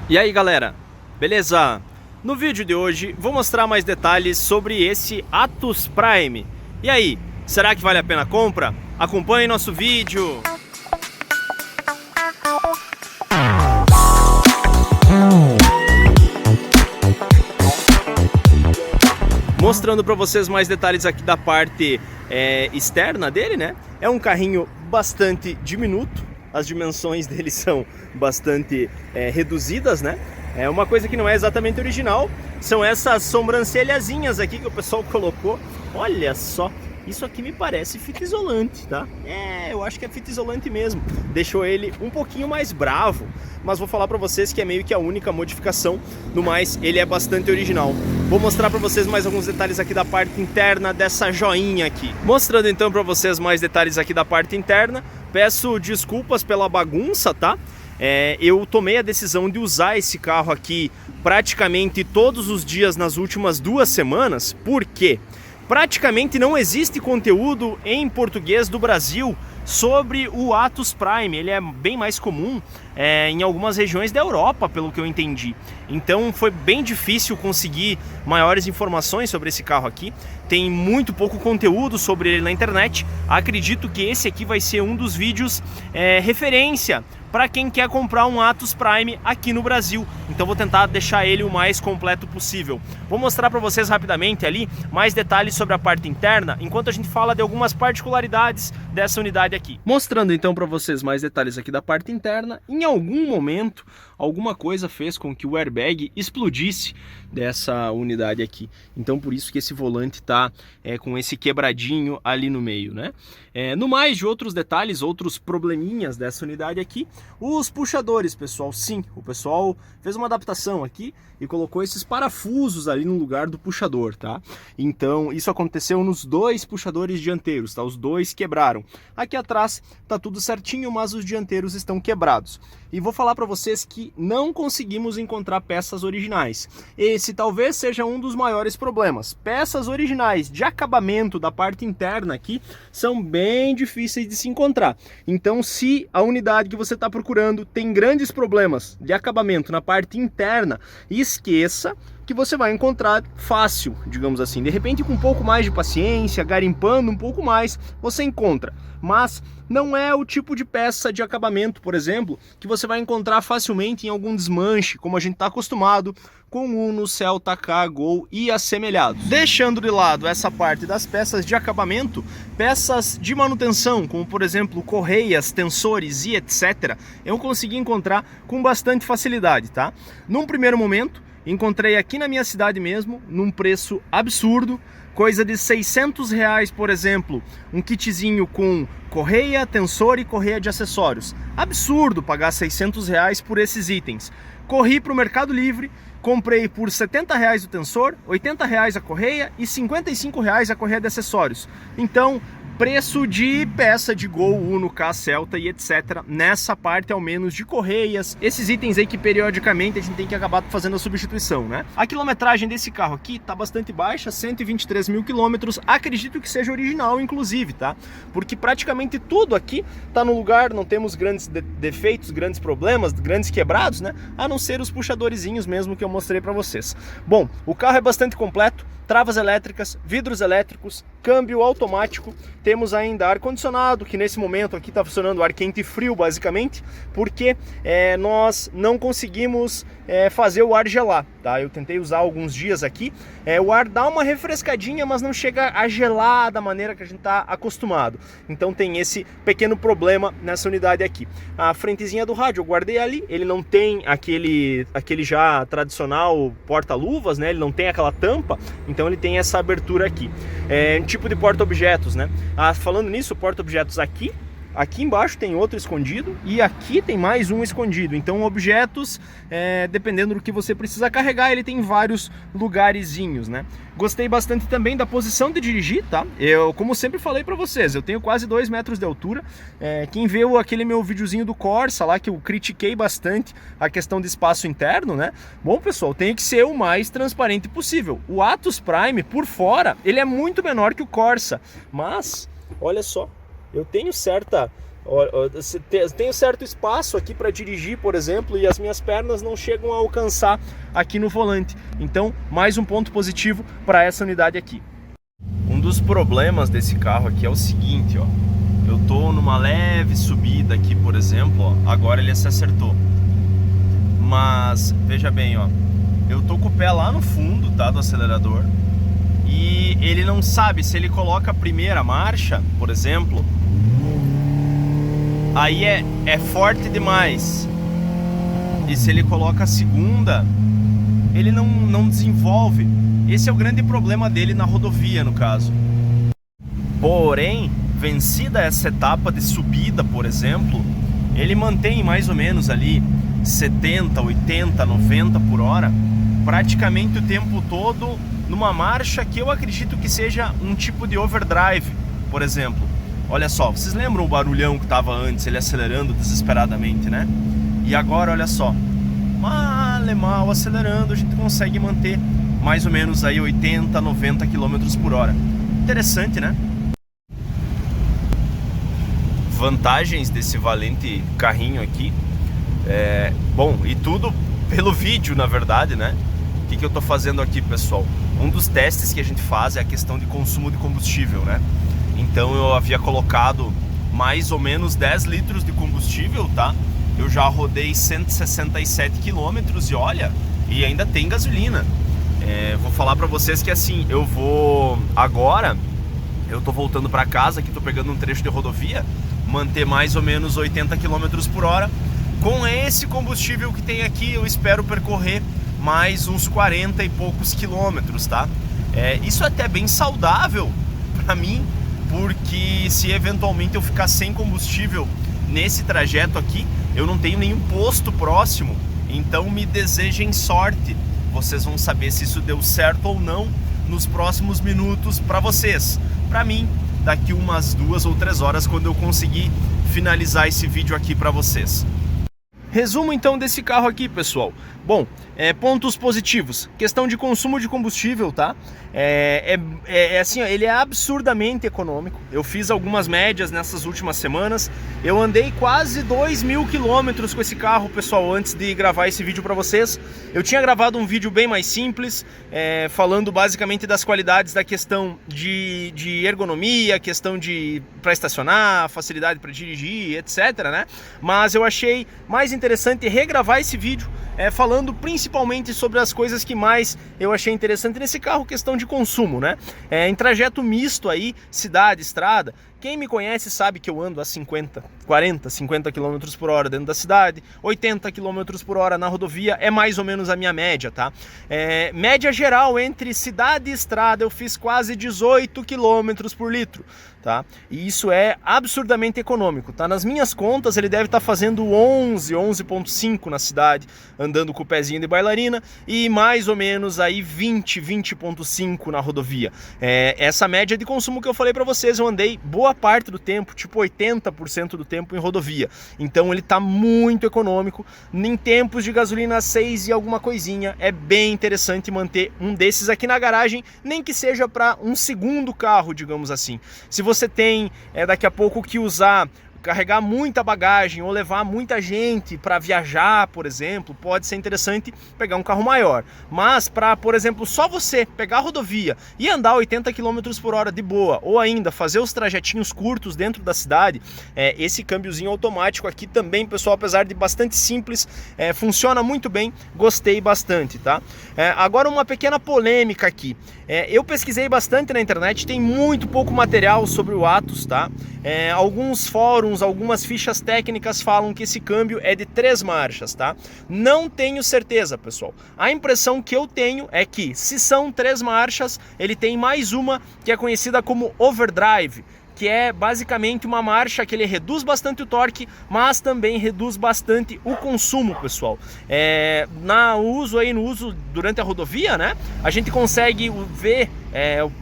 E aí galera, beleza? No vídeo de hoje vou mostrar mais detalhes sobre esse Atus Prime. E aí, será que vale a pena a compra? Acompanhe nosso vídeo! Mostrando para vocês mais detalhes aqui da parte externa dele, né? É um carrinho bastante diminuto. As dimensões dele são bastante reduzidas, né? É uma coisa que não é exatamente original, são essas sobrancelhazinhas aqui que o pessoal colocou. Olha só, isso aqui me parece fita isolante, tá? Eu acho que é fita isolante mesmo. Deixou ele um pouquinho mais bravo, mas vou falar pra vocês que é meio que a única modificação. No mais, ele é bastante original. Vou mostrar pra vocês mais alguns detalhes aqui da parte interna dessa joinha aqui. Mostrando então pra vocês mais detalhes aqui da parte interna. Peço desculpas pela bagunça, tá? Eu tomei a decisão de usar esse carro aqui praticamente todos os dias nas últimas 2 semanas, porque praticamente não existe conteúdo em português do Brasil sobre o Atus Prime. Ele é bem mais comum em algumas regiões da Europa, pelo que eu entendi. Então foi bem difícil conseguir maiores informações sobre esse carro aqui. Tem muito pouco conteúdo sobre ele na internet. Acredito que esse aqui vai ser um dos vídeos referência para quem quer comprar um Atus Prime aqui no Brasil. Então vou tentar deixar ele o mais completo possível. Vou mostrar para vocês rapidamente ali mais detalhes sobre a parte interna, enquanto a gente fala de algumas particularidades dessa unidade aqui. Mostrando então para vocês mais detalhes aqui da parte interna. Em algum momento, alguma coisa fez com que o airbag explodisse dessa unidade aqui. Então por isso que esse volante tá com esse quebradinho ali no meio, né? No mais, de outros detalhes, outros probleminhas dessa unidade aqui, os puxadores, pessoal. Sim, o pessoal fez uma adaptação aqui e colocou esses parafusos ali no lugar do puxador, tá? Então isso aconteceu nos 2 puxadores dianteiros, tá? Os 2 quebraram. Aqui atrás tá tudo certinho, mas os dianteiros estão quebrados. E vou falar para vocês que não conseguimos encontrar peças originais. Esse talvez seja um dos maiores problemas. Peças originais de acabamento da parte interna aqui são bem difíceis de se encontrar. Então, se a unidade que você está procurando tem grandes problemas de acabamento na parte interna, esqueça que você vai encontrar fácil, digamos assim. De repente, com um pouco mais de paciência, garimpando um pouco mais, você encontra. Mas não é o tipo de peça de acabamento, por exemplo, que você vai encontrar facilmente em algum desmanche, como a gente está acostumado com Uno, Celta, K, Gol e assemelhados. Deixando de lado essa parte das peças de acabamento, peças de manutenção, como por exemplo correias, tensores e etc., eu consegui encontrar com bastante facilidade, tá? Num primeiro momento, encontrei aqui na minha cidade mesmo, num preço absurdo, coisa de R$600, por exemplo, um kitzinho com correia, tensor e correia de acessórios. Absurdo pagar R$600 por esses itens. Corri para o Mercado Livre, comprei por R$70 o tensor, R$80 a correia e R$55 a correia de acessórios. Então, preço de peça de Gol, Uno, K, Celta e etc. Nessa parte, ao menos, de correias. Esses itens aí que periodicamente a gente tem que acabar fazendo a substituição, né? A quilometragem desse carro aqui tá bastante baixa, 123 mil quilômetros. Acredito que seja original, inclusive, tá? Porque praticamente tudo aqui tá no lugar, não temos grandes defeitos, grandes problemas, grandes quebrados, né? A não ser os puxadorzinhos mesmo que eu mostrei pra vocês. Bom, o carro é bastante completo. Travas elétricas, vidros elétricos, câmbio automático, temos ainda ar-condicionado, que nesse momento aqui está funcionando ar quente e frio basicamente, porque nós não conseguimos fazer o ar gelar, tá? Eu tentei usar alguns dias aqui, o ar dá uma refrescadinha, mas não chega a gelar da maneira que a gente está acostumado. Então tem esse pequeno problema nessa unidade aqui. A frentezinha do rádio eu guardei ali, ele não tem aquele já tradicional porta-luvas, né? Ele não tem aquela tampa, então ele tem essa abertura aqui. Um tipo de porta-objetos, né? Falando nisso, porta-objetos aqui embaixo tem outro escondido e aqui tem mais um escondido. Então objetos, dependendo do que você precisa carregar, ele tem vários lugarzinhos, né? Gostei bastante também da posição de dirigir, tá? Eu, como sempre falei pra vocês, eu tenho quase 2 metros de altura. Quem viu aquele meu videozinho do Corsa lá, que eu critiquei bastante a questão de espaço interno, né? Bom, pessoal, tem que ser o mais transparente possível. O Atus Prime, por fora, ele é muito menor que o Corsa, mas olha só, eu tenho certa Tenho certo espaço aqui para dirigir, por exemplo, e as minhas pernas não chegam a alcançar aqui no volante. Então, mais um ponto positivo para essa unidade aqui. Um dos problemas desse carro aqui é o seguinte, ó. Eu tô numa leve subida aqui, por exemplo, ó. Agora ele se acertou. Mas, veja bem, ó. Eu tô com o pé lá no fundo, tá, do acelerador. E ele não sabe se ele coloca a primeira marcha, por exemplo, aí é forte demais. E se ele coloca a segunda, ele não desenvolve. Esse é o grande problema dele na rodovia, no caso. Porém, vencida essa etapa de subida, por exemplo, ele mantém mais ou menos ali 70, 80, 90 por hora, praticamente o tempo todo, numa marcha que eu acredito que seja um tipo de overdrive, por exemplo. Olha só, vocês lembram o barulhão que estava antes, ele acelerando desesperadamente, né? E agora, olha só, mal acelerando, a gente consegue manter mais ou menos aí 80, 90 km por hora. Interessante, né? Vantagens desse valente carrinho aqui. Bom, e tudo pelo vídeo, na verdade, né? O que eu tô fazendo aqui, pessoal? Um dos testes que a gente faz é a questão de consumo de combustível, né? Então eu havia colocado mais ou menos 10 litros de combustível, tá? Eu já rodei 167 quilômetros e olha, e ainda tem gasolina. Vou falar pra vocês que assim, eu vou agora, eu tô voltando pra casa, aqui tô pegando um trecho de rodovia, manter mais ou menos 80 quilômetros por hora. Com esse combustível que tem aqui, eu espero percorrer mais uns 40 e poucos quilômetros, tá? Isso é até bem saudável pra mim, porque se eventualmente eu ficar sem combustível nesse trajeto aqui, eu não tenho nenhum posto próximo, então me desejem sorte. Vocês vão saber se isso deu certo ou não nos próximos minutos para vocês. Para mim, daqui umas 2 ou 3 horas, quando eu conseguir finalizar esse vídeo aqui para vocês. Resumo então desse carro aqui, pessoal. Bom, pontos positivos. Questão de consumo de combustível, tá? Assim, ó, ele é absurdamente econômico. Eu fiz algumas médias nessas últimas semanas. Eu andei quase 2.000 quilômetros com esse carro, pessoal, antes de gravar esse vídeo para vocês. Eu tinha gravado um vídeo bem mais simples, falando basicamente das qualidades da questão de ergonomia, questão de para estacionar, facilidade para dirigir, etc, né? Mas eu achei mais interessante regravar esse vídeo, falando principalmente sobre as coisas que mais eu achei interessante nesse carro, questão de consumo, né? Em trajeto misto aí, cidade, estrada. Quem me conhece sabe que eu ando a 50 km por hora dentro da cidade, 80 km por hora na rodovia, é mais ou menos a minha média, tá? Média geral entre cidade e estrada eu fiz quase 18 km por litro, tá? E isso é absurdamente econômico, tá? Nas minhas contas ele deve estar fazendo 11,5 na cidade, andando com o pezinho de bailarina, e mais ou menos aí 20,5 na rodovia. Essa média de consumo que eu falei para vocês, eu andei boa parte do tempo, tipo 80% do tempo em rodovia. Então ele tá muito econômico. Em tempos de gasolina 6 e alguma coisinha, é bem interessante manter um desses aqui na garagem, nem que seja para um segundo carro, digamos assim. Se você tem daqui a pouco que carregar muita bagagem ou levar muita gente para viajar, por exemplo, pode ser interessante pegar um carro maior. Mas para, por exemplo, só você pegar a rodovia e andar 80 km por hora de boa, ou ainda fazer os trajetinhos curtos dentro da cidade, esse câmbiozinho automático aqui também, pessoal, apesar de bastante simples, funciona muito bem, gostei bastante, tá? Agora uma pequena polêmica aqui. Eu pesquisei bastante na internet, tem muito pouco material sobre o Atos, tá? Alguns fóruns, algumas fichas técnicas falam que esse câmbio é de 3 marchas, tá? Não tenho certeza, pessoal. A impressão que eu tenho é que, se são 3 marchas, ele tem mais uma que é conhecida como overdrive, que é basicamente uma marcha que ele reduz bastante o torque, mas também reduz bastante o consumo, pessoal. No uso durante a rodovia, né? A gente consegue ver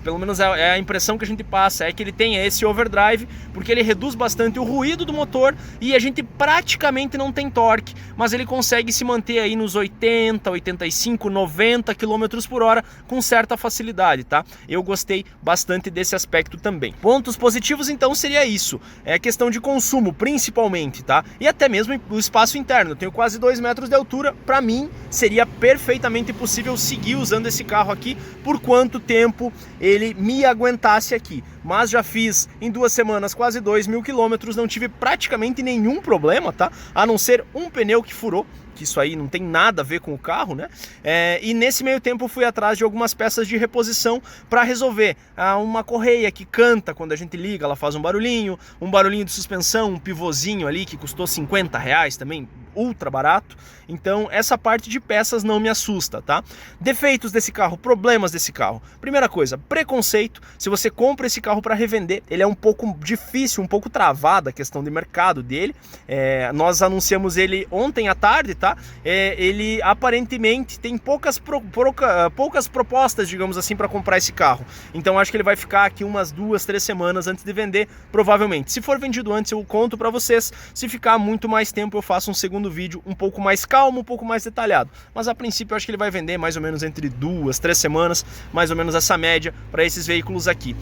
pelo menos é a impressão que a gente passa, é que ele tem esse overdrive, porque ele reduz bastante o ruído do motor e a gente praticamente não tem torque, mas ele consegue se manter aí nos 80, 85, 90 km por hora com certa facilidade, tá? Eu gostei bastante desse aspecto também. Pontos positivos então seria isso, é a questão de consumo principalmente, tá? E até mesmo o espaço interno, eu tenho quase 2 metros de altura, para mim seria perfeitamente possível seguir usando esse carro aqui por quanto tempo ele me aguentasse aqui. Mas já fiz em 2 semanas quase 2.000 km, não tive praticamente nenhum problema, tá? A não ser um pneu que furou, que isso aí não tem nada a ver com o carro, né? E nesse meio tempo eu fui atrás de algumas peças de reposição para resolver. Uma correia que canta quando a gente liga, ela faz um barulhinho de suspensão, um pivôzinho ali que custou R$50 também, ultra barato. Então essa parte de peças não me assusta, tá? Defeitos desse carro, problemas desse carro. Primeira coisa, preconceito. Se você compra esse carro para revender, ele é um pouco difícil, um pouco travado a questão de mercado dele. Nós anunciamos ele ontem à tarde, tá? Ele aparentemente tem poucas propostas, digamos assim, para comprar esse carro. Então acho que ele vai ficar aqui umas 2, 3 semanas antes de vender, provavelmente. Se for vendido antes, eu conto para vocês. Se ficar muito mais tempo, eu faço um segundo vídeo um pouco mais calmo, um pouco mais detalhado. Mas a princípio eu acho que ele vai vender mais ou menos entre 2, 3 semanas, mais ou menos essa média para esses veículos aqui.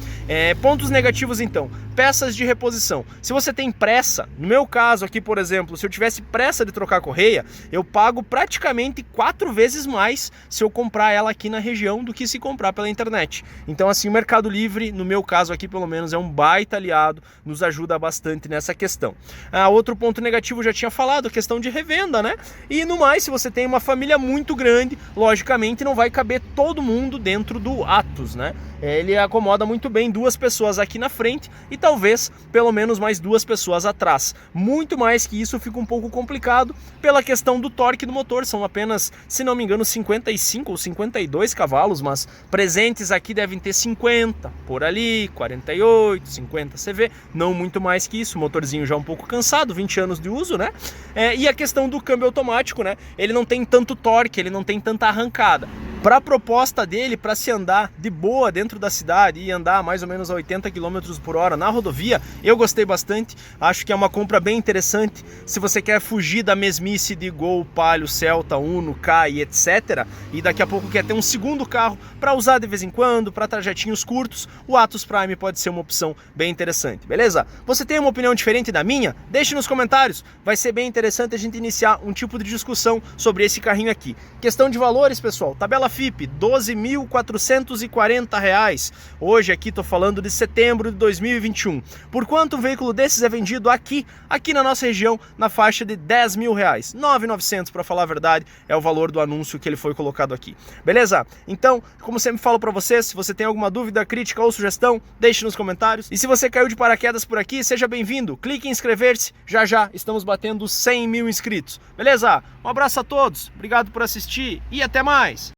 Pontos negativos então, peças de reposição. Se você tem pressa, no meu caso aqui, por exemplo, se eu tivesse pressa de trocar a correia, eu pago praticamente 4 vezes mais se eu comprar ela aqui na região do que se comprar pela internet. Então assim, o Mercado Livre, no meu caso aqui pelo menos, é um baita aliado, nos ajuda bastante nessa questão. Outro ponto negativo eu já tinha falado, a questão de revenda, né? E no mais, se você tem uma família muito grande, logicamente não vai caber todo mundo dentro do Atos, né? Ele acomoda muito bem 2 pessoas aqui na frente e talvez pelo menos mais 2 pessoas atrás. Muito mais que isso fica um pouco complicado pela questão do torque do motor. São apenas, se não me engano, 55 ou 52 cavalos, mas presentes aqui devem ter 50, por ali, 48, 50 CV, não muito mais que isso. O motorzinho já um pouco cansado, 20 anos de uso, né? E a questão do câmbio automático, né? Ele não tem tanto torque, ele não tem tanta arrancada. Para a proposta dele, para se andar de boa dentro da cidade e andar mais ou menos a 80 km por hora na rodovia, eu gostei bastante, acho que é uma compra bem interessante. Se você quer fugir da mesmice de Gol, Palio, Celta, Uno, Ka e etc, e daqui a pouco quer ter um segundo carro para usar de vez em quando, para trajetinhos curtos, o Atos Prime pode ser uma opção bem interessante, beleza? Você tem uma opinião diferente da minha? Deixe nos comentários, vai ser bem interessante a gente iniciar um tipo de discussão sobre esse carrinho aqui. Questão de valores, pessoal, tabela FIP, R$ 12.440. Hoje aqui estou falando de setembro de 2021. Por quanto um veículo desses é vendido aqui na nossa região, na faixa de R$ 10.000. R$ 9.900 para falar a verdade, é o valor do anúncio que ele foi colocado aqui. Beleza? Então, como sempre falo para vocês, se você tem alguma dúvida, crítica ou sugestão, deixe nos comentários. E se você caiu de paraquedas por aqui, seja bem-vindo. Clique em inscrever-se. Já estamos batendo 100.000 inscritos. Beleza? Um abraço a todos. Obrigado por assistir e até mais.